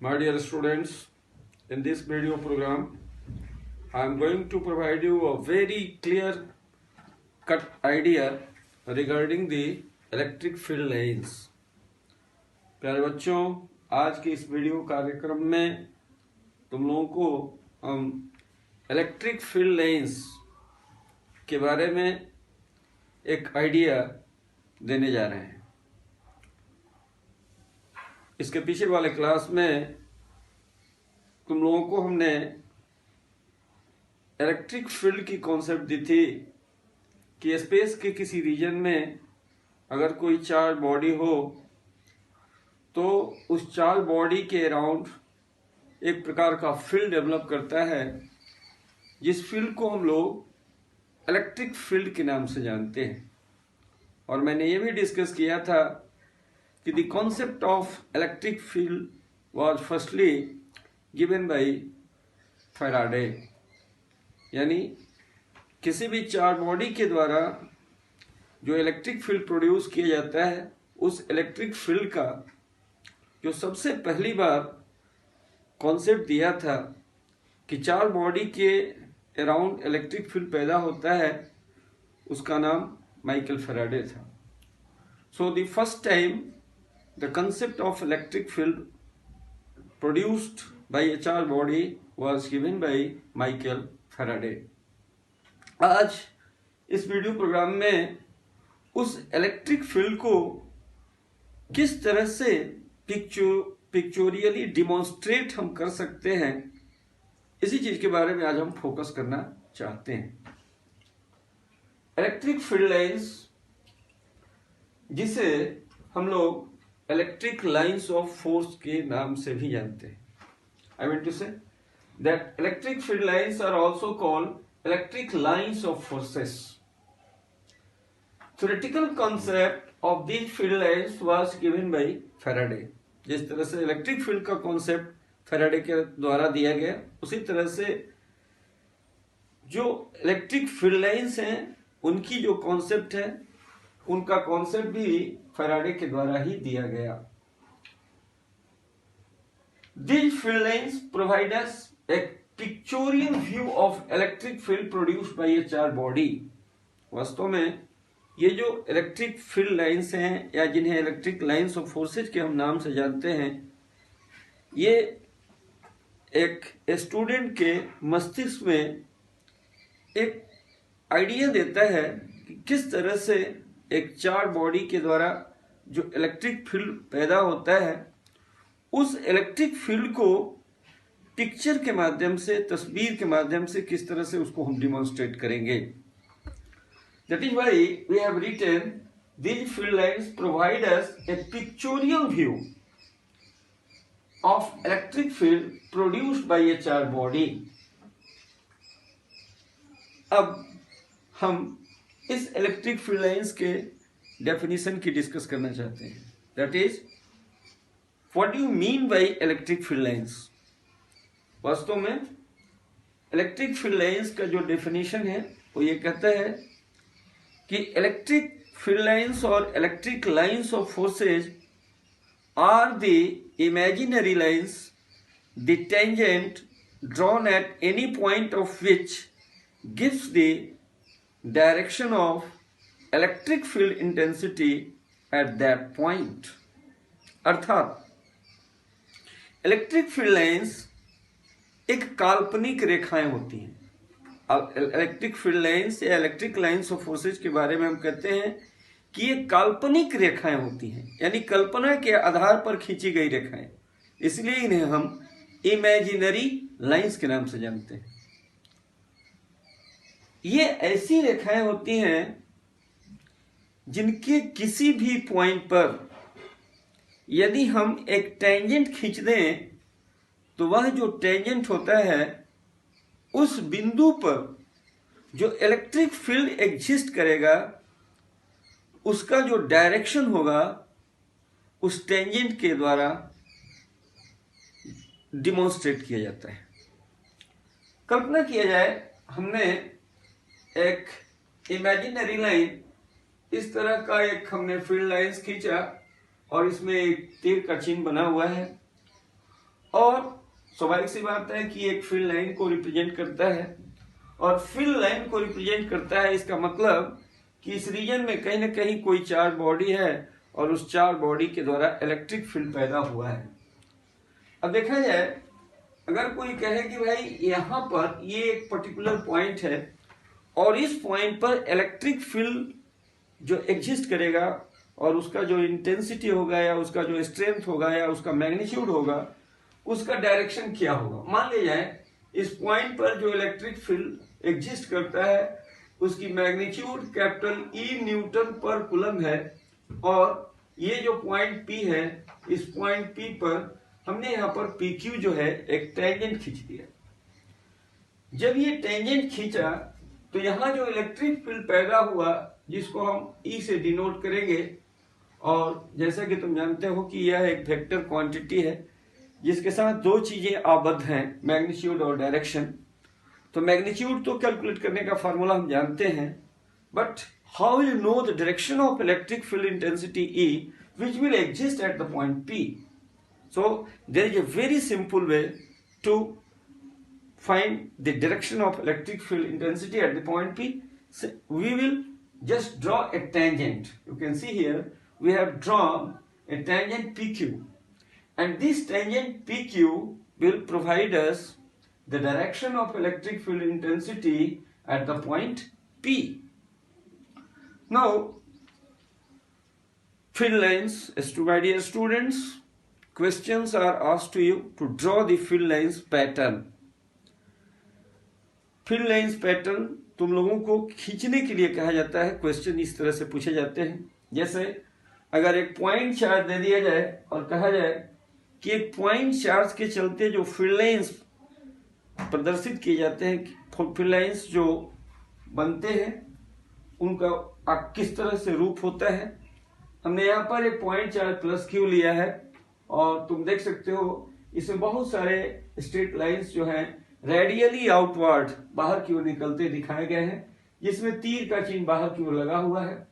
My dear students, in this video program, I am going to provide you a very clear cut idea regarding the electric field lines. प्यारे बच्चों, आज के इस video कार्यक्रम में तुम लोगों को हम इलेक्ट्रिक फील्ड लाइंस के बारे में एक आइडिया देने जा रहे हैं। इसके पीछे वाले क्लास में तुम लोगों को हमने इलेक्ट्रिक फील्ड की कॉन्सेप्ट दी थी कि स्पेस के किसी रीजन में अगर कोई चार्ज बॉडी हो तो उस चार्ज बॉडी के अराउंड एक प्रकार का फील्ड डेवलप करता है, जिस फील्ड को हम लोग इलेक्ट्रिक फील्ड के नाम से जानते हैं। और मैंने ये भी डिस्कस किया था कि the concept of electric field was firstly given by Faraday, यानी किसी भी चार्ज बॉडी के द्वारा जो इलेक्ट्रिक फील्ड प्रोड्यूस किया जाता है, उस इलेक्ट्रिक फील्ड का जो सबसे पहली बार कॉन्सेप्ट दिया था कि चार्ज बॉडी के अराउंड इलेक्ट्रिक फील्ड पैदा होता है, उसका नाम माइकल फैराडे था। So the first time the concept of electric field produced by a charged body was given by Michael Faraday. आज इस वीडियो प्रोग्राम में उस इलेक्ट्रिक फील्ड को किस तरह से पिक्चोरियली डिमॉन्स्ट्रेट हम कर सकते हैं, इसी चीज के बारे में आज हम फोकस करना चाहते हैं। इलेक्ट्रिक फील्ड लाइंस, जिसे हम लोग इलेक्ट्रिक लाइंस ऑफ फोर्स के नाम से भी जानते हैं। I mean to say that electric field lines are also called electric lines of forces. Theoretical concept of these field lines was given by Faraday. जिस तरह से इलेक्ट्रिक फील्ड का कॉन्सेप्ट फैराडे के द्वारा दिया गया, उसी तरह से जो इलेक्ट्रिक फील्ड लाइंस हैं उनकी जो कॉन्सेप्ट है, उनका कॉन्सेप्ट भी फैराडे के द्वारा ही दिया गया। These field lines provide us a pictorial view of electric field produced by a charged body. वास्तव में ये जो इलेक्ट्रिक फील्ड लाइंस हैं, या जिन्हें इलेक्ट्रिक लाइंस ऑफ फोर्सेज के हम नाम से जानते हैं, ये एक स्टूडेंट के मस्तिष्क में एक आइडिया देता है कि किस तरह से एक चार्ज बॉडी के द्वारा जो इलेक्ट्रिक फील्ड पैदा होता है, उस इलेक्ट्रिक फील्ड को पिक्चर के माध्यम से, तस्वीर के माध्यम से किस तरह से उसको हम डिमॉन्स्ट्रेट करेंगे। That is why we have written these field lines provide us a pictorial view of electric field produced by a charge body. अब हम इस इलेक्ट्रिक फील्ड लाइंस के डेफिनेशन की डिस्कस करना चाहते हैं। That is, what do you mean by electric field lines. वास्तव में इलेक्ट्रिक फील्ड लाइंस का जो डेफिनेशन है वो ये कहता है कि इलेक्ट्रिक फील्ड लाइंस और electric lines of forces are the imaginary lines the tangent drawn at any point of which gives the direction of electric field intensity at that point। अर्थात इलेक्ट्रिक फील्ड लाइंस एक काल्पनिक रेखाएं होती हैं। अब electric field lines या electric lines of forces के बारे में हम कहते हैं कि ये काल्पनिक रेखाएं होती हैं, यानी कल्पना के आधार पर खींची गई रेखाएं, इसलिए इन्हें हम इमेजिनरी लाइंस के नाम से जानते हैं। ये ऐसी रेखाएं होती हैं जिनके किसी भी पॉइंट पर यदि हम एक टेंजेंट खींच दें तो वह जो टेंजेंट होता है, उस बिंदु पर जो इलेक्ट्रिक फील्ड एग्जिस्ट करेगा, उसका जो डायरेक्शन होगा उस टेंजेंट के द्वारा डिमॉन्स्ट्रेट किया जाता है। कल्पना किया जाए, हमने एक इमेजिनरी लाइन, इस तरह का एक हमने फील्ड लाइंस खींचा और इसमें एक तीर का चिन्ह बना हुआ है, और स्वाभाविक सी बात है कि एक फील्ड लाइन को रिप्रेजेंट करता है, और फील्ड लाइन को रिप्रेजेंट करता है, इसका मतलब कि इस रीजन में कहीं ना कहीं कोई चार्ज बॉडी है और उस चार्ज बॉडी के द्वारा इलेक्ट्रिक फील्ड पैदा हुआ है। अब देखा जाए, अगर कोई कहे कि भाई यहाँ पर ये एक पर्टिकुलर पॉइंट है और इस पॉइंट पर इलेक्ट्रिक फील्ड जो एग्जिस्ट करेगा और उसका जो इंटेंसिटी होगा या उसका जो स्ट्रेंथ होगा या उसका मैग्नीट्यूड होगा, उसका डायरेक्शन क्या होगा। मान लिया जाए इस पॉइंट पर जो इलेक्ट्रिक फील्ड एग्जिस्ट करता है उसकी मैग्नीट्यूड कैपिटल ई न्यूटन पर कूलम है, और ये जो पॉइंट पी है, इस पॉइंट पी पर हमने यहाँ पर पी क्यू जो है एक टेंजेंट खींच दिया। जब ये टेंजेंट खींचा तो यहाँ जो इलेक्ट्रिक फील्ड पैदा हुआ जिसको हम ई से डिनोट करेंगे, और जैसा कि तुम जानते हो कि यह एक वेक्टर क्वांटिटी है जिसके साथ दो चीजें आबद्ध हैं, मैग्नीट्यूड और डायरेक्शन। तो मैग्नीट्यूड तो कैलकुलेट करने का फॉर्मूला हम जानते हैं, but how will you know the direction of electric field intensity E which will exist at the point P. So there is a very simple way to find the direction of electric field intensity at the point P. So we will just draw a tangent. You can see here we have drawn a tangent PQ, and this tangent PQ will provide us the direction of electric field intensity at the point P. Now, field lines, my dear students, questions are asked to you to draw the field lines pattern. Field lines pattern तुम लोगों को खींचने के लिए कहा जाता है। Question इस तरह से पूछे जाते हैं, जैसे अगर एक पॉइंट चार्ज दे दिया जाए और कहा जाए कि एक पॉइंट चार्ज के चलते जो फील्ड लाइंस प्रदर्शित किए जाते हैं, फील्ड लाइंस जो बनते हैं उनका किस तरह से रूप होता है। हमने यहाँ पर एक पॉइंट चार्ज प्लस क्यू लिया है और तुम देख सकते हो इसमें बहुत सारे स्ट्रेट लाइंस जो हैं रेडियली आउटवर्ड बाहर की ओर निकलते दिखाए गए हैं, जिसमें तीर का चिन्ह बाहर की ओर लगा हुआ है।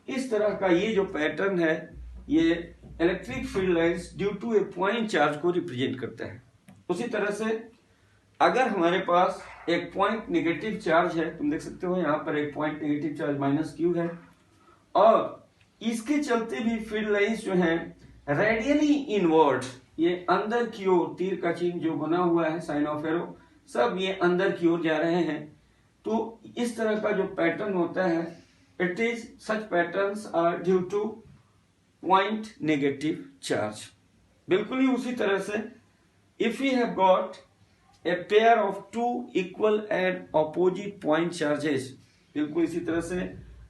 इस तरह का ये जो पैटर्न है ये electric field lines due to a point charge को रिप्रेजेंट करता है। उसी तरह से अगर हमारे पास एक पॉइंट नेगेटिव चार्ज है, तुम देख सकते हो यहाँ पर एक point negative charge minus Q है, और इसके चलते भी फील्ड लाइंस जो हैं रेडियली इनवर्ड, ये अंदर की ओर तीर का चिन्ह जो बना हुआ है साइन ऑफ एरो, सब ये अंदर की ओर जा रहे हैं। तो इस तरह का जो पैटर्न होता है, it is such patterns are due to point negative charge. बिल्कुल ही उसी तरह से if you have got a pair of two equal and opposite point charges, बिल्कुल इसी तरह से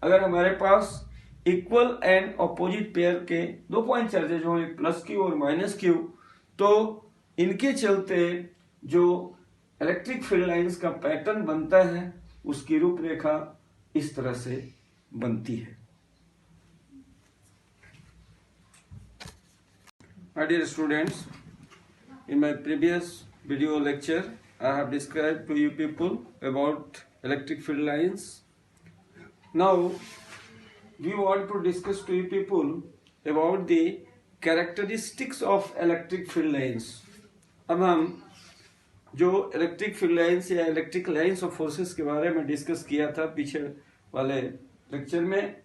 अगर हमारे पास इक्वल एंड ऑपोजिट पेयर के दो पॉइंट चार्जेज हो, एक प्लस क्यू और माइनस क्यू, तो इनके चलते जो इलेक्ट्रिक फील्ड लाइंस का पैटर्न बनता है उसकी रूपरेखा इस तरह से बनती है। My dear students, in my previous video lecture I have described to you people about electric field lines. Now we want to discuss to you people about the characteristics of electric field lines. अब हम जो electric field lines या electric lines of forces के बारे में discuss किया था पीछे वाले लेक्चर में,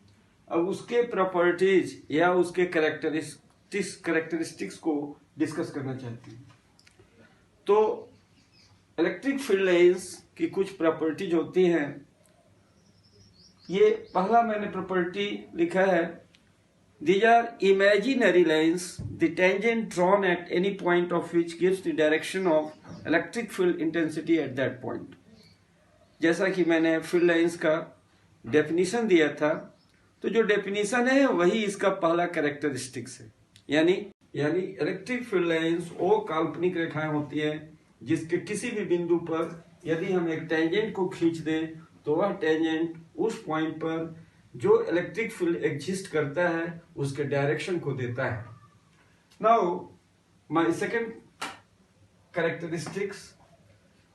अब उसके प्रॉपर्टीज या उसके कैरेक्टरिस्टिक्स को डिस्कस करना चाहते हैं। तो इलेक्ट्रिक फील्ड लाइंस की कुछ प्रॉपर्टीज होती हैं। ये पहला मैंने प्रॉपर्टी लिखा है, these are imaginary lines, the tangent drawn at any point of which gives the direction of electric field intensity at that point. जैसा कि मैंने फील्ड लाइंस का डेफिनेशन दिया था, तो जो डेफिनेशन है वही इसका पहला कैरेक्टरिस्टिक्स है। यानी इलेक्ट्रिक फील्ड लाइंस वो काल्पनिक रेखाएं होती हैं जिसके किसी भी बिंदु पर यदि हम एक टेंजेंट को खींच दें तो वह टेंजेंट उस पॉइंट पर जो इलेक्ट्रिक फील्ड एग्जिस्ट करता है उसके डायरेक्शन को देता है। Now my second characteristics,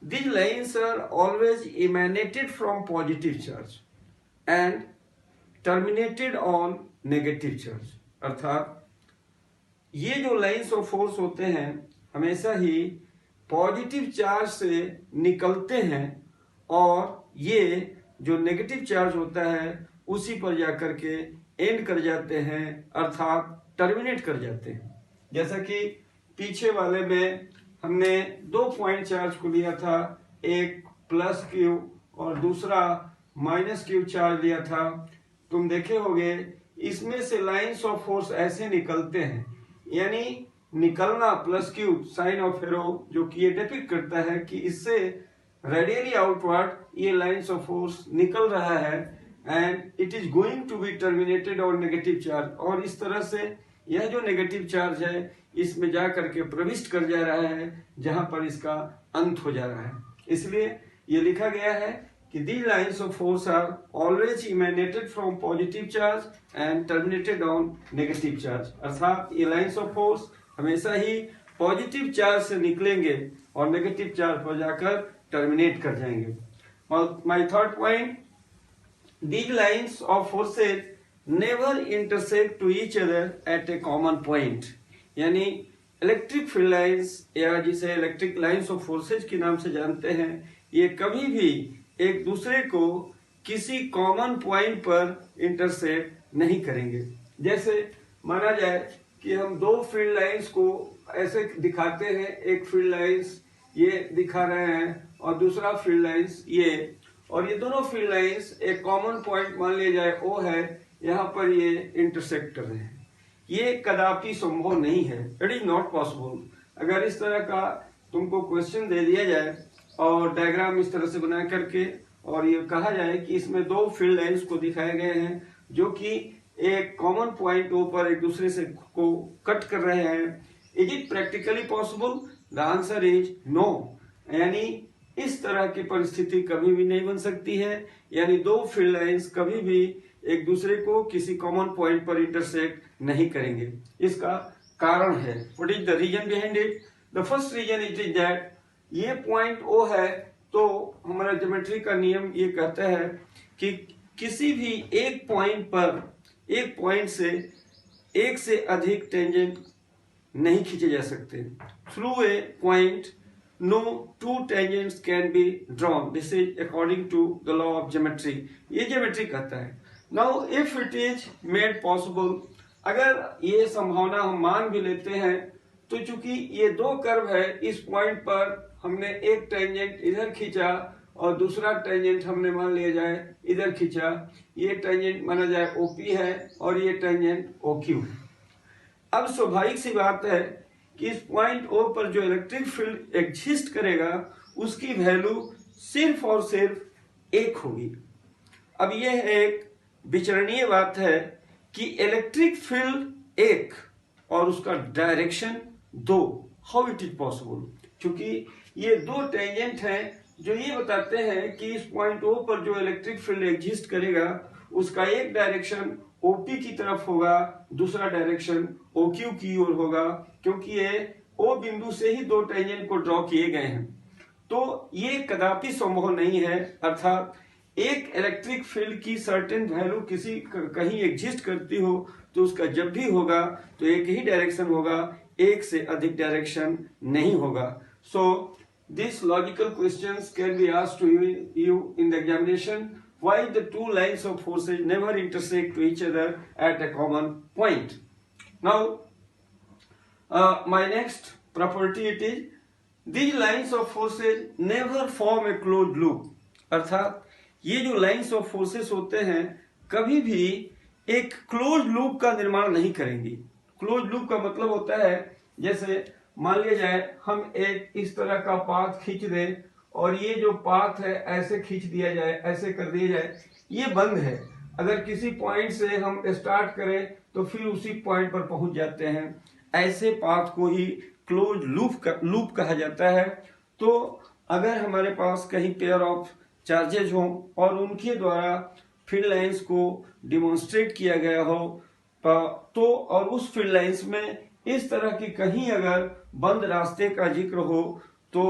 these lines are always emanated from positive charge and terminated on negative charge। अर्थात ये जो लाइंस ऑफ फोर्स होते हैं हमेशा ही पॉजिटिव चार्ज से निकलते हैं और ये जो नेगेटिव चार्ज होता है उसी पर जाकर के एंड कर जाते हैं, अर्थात टर्मिनेट कर जाते हैं। जैसा कि पीछे वाले में हमने 2 पॉइंट चार्ज को लिया था, एक प्लस क्यू और दूसरा माइनस क्यू चार्ज लिया था। तुम देखे होगे इसमें से लाइंस ऑफ फोर्स ऐसे निकलते हैं, यानी निकलना plus Q sign of arrow, जो कि ये डिपिक्ट करता है कि इससे रेडियली आउटवर्ड ये लाइंस ऑफ फोर्स निकल रहा है and it is going to be terminated और नेगेटिव चार्ज, और इस तरह से यह जो नेगेटिव चार्ज है इसमें जा करके प्रविष्ट कर जा रहा है जहां पर इसका अंत हो जा रहा है। इसलिए ये लिखा गया है कि these lines of force are always emanated from positive charge and terminated on negative charge। अर्थात ये लाइंस ऑफ फोर्स हमेशा ही पॉजिटिव चार्ज से निकलेंगे और नेगेटिव चार्ज पर जाकर टर्मिनेट कर जाएंगे। My third point, these lines of forces never intersect to each other at a common point। यानी इलेक्ट्रिक फील्ड लाइंस या जिसे इलेक्ट्रिक लाइंस ऑफ फोर्सेज के नाम से जानते हैं, ये कभी भी एक दूसरे को किसी कॉमन पॉइंट पर इंटरसेक्ट नहीं करेंगे। जैसे माना जाए कि हम 2 फील्ड लाइंस को ऐसे दिखाते हैं, एक फील्ड लाइंस ये दिखा रहे हैं और दूसरा फील्ड लाइंस ये, और ये दोनों फील्ड लाइंस एक कॉमन पॉइंट मान लिया जाए ओ है, यहाँ पर ये इंटरसेक्ट कर रहे हैं। ये कदापि संभव नहीं है, इट इज नॉट पॉसिबल। अगर इस तरह का तुमको क्वेश्चन दे दिया जाए और डायग्राम इस तरह से बना करके और ये कहा जाए कि इसमें 2 फील्ड लाइंस को दिखाए गए हैं जो कि एक कॉमन पॉइंट ओ पर एक दूसरे से को कट कर रहे हैं, is it practically possible? The answer is no. यानी इस तरह की परिस्थिति कभी भी नहीं बन सकती है, यानी 2 फील्ड लाइंस कभी भी एक दूसरे को किसी कॉमन पॉइंट पर इंटरसेक्ट नहीं करेंगे। इसका कारण है, what is the reason behind it? The first reason it is that ये पॉइंट ओ है, तो हमारा ज्योमेट्री का नियम ये कहता है कि किसी भी एक पॉइंट पर एक पॉइंट से एक से अधिक टेंजेंट नहीं खींचे जा सकते। Through a point no 2 tangents can be drawn, this is according to the law of geometry. ये ज्योमेट्री कहता है। Now if it is made possible, अगर ये संभावना हम मान भी लेते हैं, तो चूंकि ये 2 कर्व है, इस पॉइंट पर हमने एक टेंजेंट इधर खींचा और दूसरा टेंजेंट हमने मान लिया जाए इधर खींचा, ये टेंजेंट माना जाए ओपी है और ये टेंजेंट ओक्यू है। अब स्वाभाविक सी बात है कि इस पॉइंट ओ पर जो इलेक्ट्रिक फील्ड एग्जिस्ट करेगा उसकी वैल्यू सिर्फ और सिर्फ 1 होगी। अब यह एक विचरणीय बात है कि इलेक्ट्रिक फील्ड 1 और उसका direction 2, how it is possible? क्योंकि ये 2 टेंजेंट हैं जो ये बताते हैं कि इस पॉइंट ओ पर जो इलेक्ट्रिक फील्ड एग्जिस्ट करेगा उसका एक डायरेक्शन ओपी की तरफ होगा, दूसरा डायरेक्शन ओक्यू की ओर होगा, क्योंकि ये ओ बिंदु से ही 2 टेंजेंट को ड्रॉ किए गए हैं। तो ये कदापि संभव नहीं है, अर्थात एक इलेक्ट्रिक फील्ड की सर्टेन वैल्यू किसी कहीं एग्जिस्ट करती हो तो उसका जब भी होगा तो एक ही डायरेक्शन होगा, एक से अधिक डायरेक्शन नहीं होगा। So this logical questions can be asked to you in the examination, why the 2 lines of forces never intersect to each other at a common point. Now my next property it is these lines of forces never form a closed loop। अर्थात ये जो lines of forces होते हैं कभी भी एक close loop का निर्माण नहीं करेंगी। क्लोज लूप का मतलब होता है, जैसे मान लिया जाए हम एक इस तरह का पाथ खींच दें और ये जो पाथ है ऐसे खींच दिया जाए, ऐसे कर दिया जाए, ये बंद है। अगर किसी पॉइंट से हम स्टार्ट करें तो फिर उसी पॉइंट पर पहुंच जाते हैं, ऐसे पाथ को ही क्लोज लूप कहा जाता है। तो अगर हमारे पास कहीं पेयर ऑफ चार्जेज हों और उनके द्वारा फील्ड लाइंस को डिमॉन्स्ट्रेट किया गया हो तो और उस फील्ड लाइंस में इस तरह की कहीं अगर बंद रास्ते का जिक्र हो तो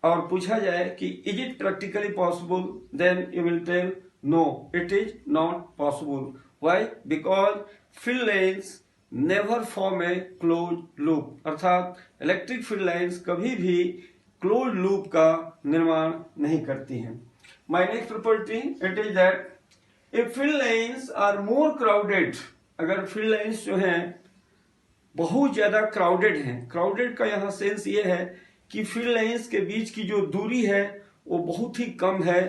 और पूछा जाए कि is it practically possible, then you will tell no, it is not possible. Why? Because field lines never form a close loop, अर्थात इलेक्ट्रिक फील्ड लाइंस कभी भी क्लोज लूप का निर्माण नहीं करती हैं। My next property it is that if field lines are more crowded, अगर field lines जो हैं बहुत ज्यादा क्राउडेड हैं, क्राउडेड का यहाँ सेंस ये है कि फील्ड लाइंस के बीच की जो दूरी है वो बहुत ही कम है,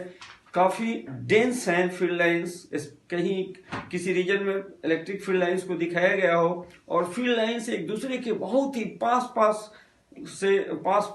काफी डेंस हैं फील्ड लाइंस, कहीं किसी रीजन में इलेक्ट्रिक फील्ड लाइंस को दिखाया गया हो और फील्ड लाइंस एक दूसरे के बहुत ही पास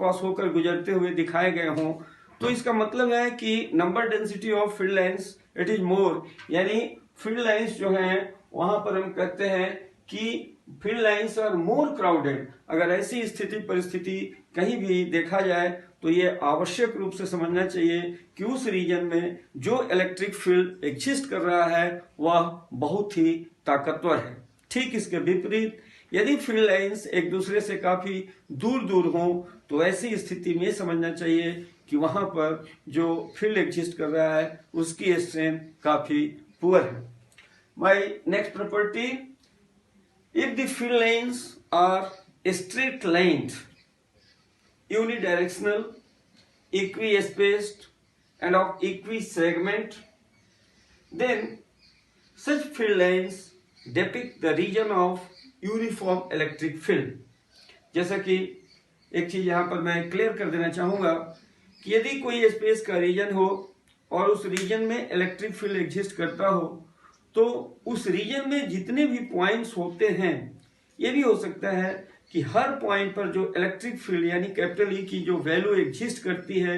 पास होकर गुजरते हुए दिखाए गए हों, तो इसका मतलब है कि number density of field lines it is more, यानी फील्ड लाइंस जो हैं वहां पर हम कहते हैं कि field lines are more crowded. अगर ऐसी स्थिति परिस्थिति कहीं भी देखा जाए तो ये आवश्यक रूप से समझना चाहिए कि उस रीजन में जो इलेक्ट्रिक फील्ड एग्जिस्ट कर रहा है वह बहुत ही ताकतवर है। ठीक इसके विपरीत यदि फील्ड लाइंस एक दूसरे से काफी दूर दूर हों तो ऐसी स्थिति में समझना चाहिए कि वहां पर जो फील्ड एग्जिस्ट कर रहा है उसकी स्ट्रेंथ काफी पुअर है। My next property, if the field lines are straight lined, unidirectional, equispaced and of equisegment, then such field lines depict the region of uniform electric field। जैसा कि एक चीज यहाँ पर मैं क्लियर कर देना चाहूंगा कि यदि कोई स्पेस का रीजन हो और उस रीजन में इलेक्ट्रिक फील्ड एग्जिस्ट करता हो तो उस रीजन में जितने भी पॉइंट्स होते हैं, ये भी हो सकता है कि हर पॉइंट पर जो इलेक्ट्रिक फील्ड यानी कैपिटल ई की जो वैल्यू एग्जिस्ट करती है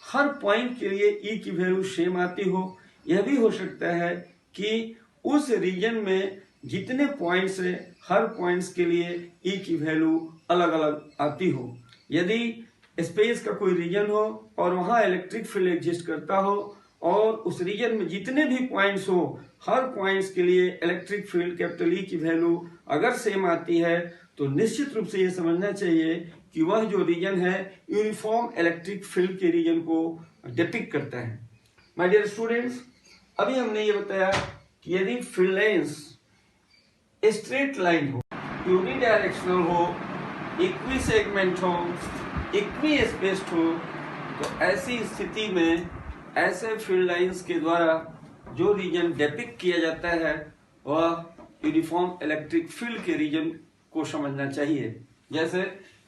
हर पॉइंट के लिए ई की वैल्यू सेम आती हो। यह भी हो सकता है कि उस रीजन में जितने पॉइंट्स है हर पॉइंट्स के लिए ई की वैल्यू अलग अलग आती हो। यदि स्पेस का कोई रीजन हो और वहां इलेक्ट्रिक फील्ड एग्जिस्ट करता हो और उस रीजन में जितने भी पॉइंट्स हो हर पॉइंट्स के लिए इलेक्ट्रिक फील्ड कैपिटल ई की वैल्यू अगर सेम आती है तो निश्चित रूप से ये समझना चाहिए कि वह जो रीजन है यूनिफॉर्म इलेक्ट्रिक फील्ड के रीजन को डिपिक्ट करता है। माय डियर स्टूडेंट्स, अभी हमने ये बताया कि यदि फील्ड लाइंस स्ट्रेट लाइन हो, यूनिडायरेक्शनल हो, इक्वी सेगमेंट हो, इक्वी स्पेस्ड हो, तो ऐसी स्थिति में ऐसे फील्ड लाइंस के द्वारा जो रीजन डिपिक्ट किया जाता है वह यूनिफॉर्म इलेक्ट्रिक फील्ड के रीजन को समझना चाहिए। जैसे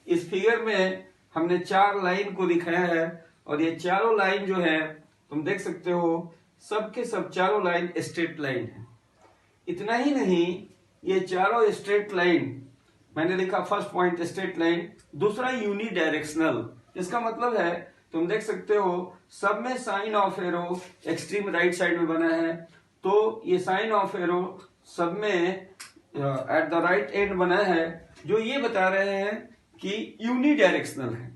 इस फिगर में हमने 4 लाइन को दिखाया है और ये चारों लाइन जो है तुम देख सकते हो सबके सब चारों लाइन स्ट्रेट लाइन है। इतना ही नहीं, ये चारों स्ट्रेट लाइन, मैंने लिखा फर्स्ट पॉइंट स्ट्रेट लाइन, दूसरा यूनिडायरेक्शनल, इसका मतलब है तुम देख सकते हो सब में sign of arrow extreme right side में बना है, तो ये साइन ऑफ एरो सब में एट द राइट एंड बना है जो ये बता रहे हैं कि यूनिडायरेक्शनल है।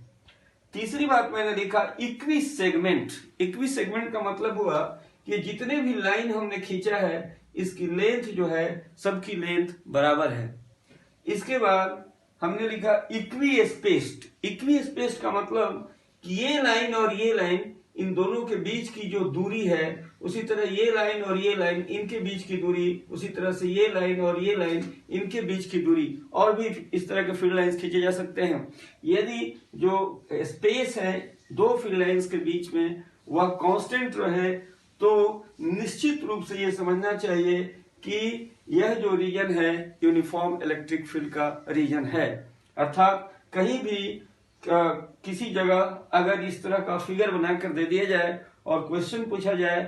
तीसरी बात मैंने लिखा इक्वी सेगमेंट। इक्वी सेगमेंट का मतलब हुआ कि जितने भी लाइन हमने खींचा है इसकी लेंथ जो है सबकी लेंथ बराबर है। इसके बाद हमने लिखा इक्वी स्पेस्ड। इक्वी स्पेस्ड का मतलब कि ये लाइन और ये लाइन इन दोनों के बीच की जो दूरी है उसी तरह ये लाइन और ये लाइन इनके बीच की दूरी, उसी तरह से ये लाइन और ये लाइन इनके बीच की दूरी, और भी इस तरह के फील्ड लाइंस खींचे जा सकते हैं। यदि जो स्पेस है दो फील्ड लाइंस के बीच में वह कांस्टेंट रहे तो निश्चित रूप से ये समझना चाहिए कि यह जो रीजन है यूनिफॉर्म इलेक्ट्रिक फील्ड का रीजन है। अर्थात कहीं भी किसी जगह अगर इस तरह का फिगर बनाकर दे दिया जाए और क्वेश्चन पूछा जाए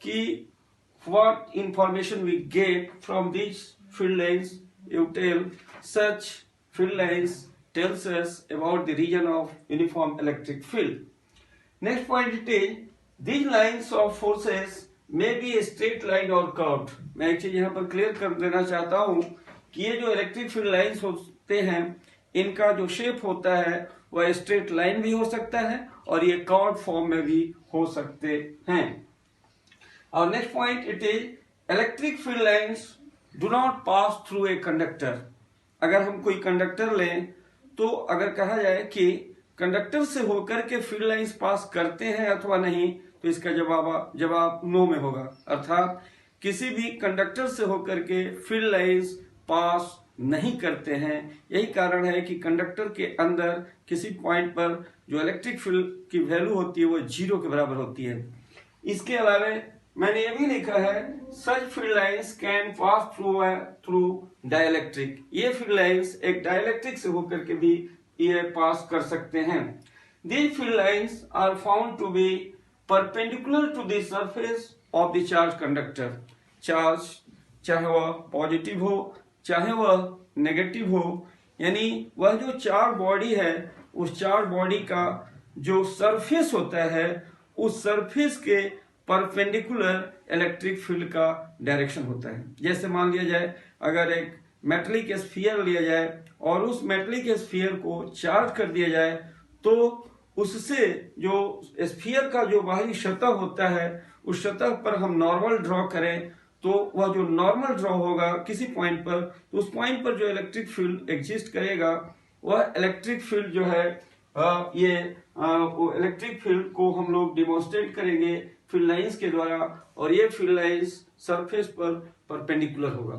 कि what information we get from this field lines, you tell such field lines tells us about the region of uniform electric field. Next point it is these lines of forces may be a straight line or curved। मैं एक चीज यहाँ पर clear कर देना चाहता हूँ कि ये जो इलेक्ट्रिक फील्ड लाइंस होते हैं इनका जो शेप होता है वह स्ट्रेट लाइन भी हो सकता है और ये कर्व फॉर्म में भी हो सकते हैं। और next point it is electric field lines do not pass through a conductor. अगर हम कोई कंडक्टर लें तो अगर कहा जाए कि कंडक्टर से होकर के फील्ड लाइंस पास करते हैं अथवा नहीं, तो इसका जवाब नो में होगा। अर्थात किसी भी कंडक्टर से होकर के फील्ड लाइंस पास नहीं करते हैं। यही कारण है कि कंडक्टर के अंदर किसी पॉइंट पर जो इलेक्ट्रिक फील्ड की वैल्यू होती है वो 0 के बराबर होती है। इसके अलावा मैंने ये भी लिखा है such field lines can pass through dielectric. ये फील्ड लाइंस एक डाइलेक्ट्रिक से होकर के भी ये पास कर सकते हैं। These field lines are found to be perpendicular to the surface of the charge conductor. Charge चाहे वह पॉजिटिव हो चाहे वह नेगेटिव हो, यानी वह जो चार्ज बॉडी है उस चार्ज बॉडी का जो सरफेस होता है उस सरफेस के परपेंडिकुलर इलेक्ट्रिक फील्ड का डायरेक्शन होता है। जैसे मान लिया जाए अगर एक मेटलिक स्फीयर लिया जाए और उस मेटलिक स्फीयर को चार्ज कर दिया जाए तो उससे जो स्फीयर का जो बाहरी सतह होता है उस सतह पर हम नॉर्मल ड्रॉ करें तो वह जो नॉर्मल ड्रॉ होगा किसी पॉइंट पर, तो उस पॉइंट पर जो इलेक्ट्रिक फील्ड एग्जिस्ट करेगा वह इलेक्ट्रिक फील्ड जो है वो इलेक्ट्रिक फील्ड को हम लोग डिमॉन्स्ट्रेट करेंगे फील्ड लाइंस के द्वारा, और ये फील्ड लाइंस सरफेस पर परपेंडिकुलर होगा।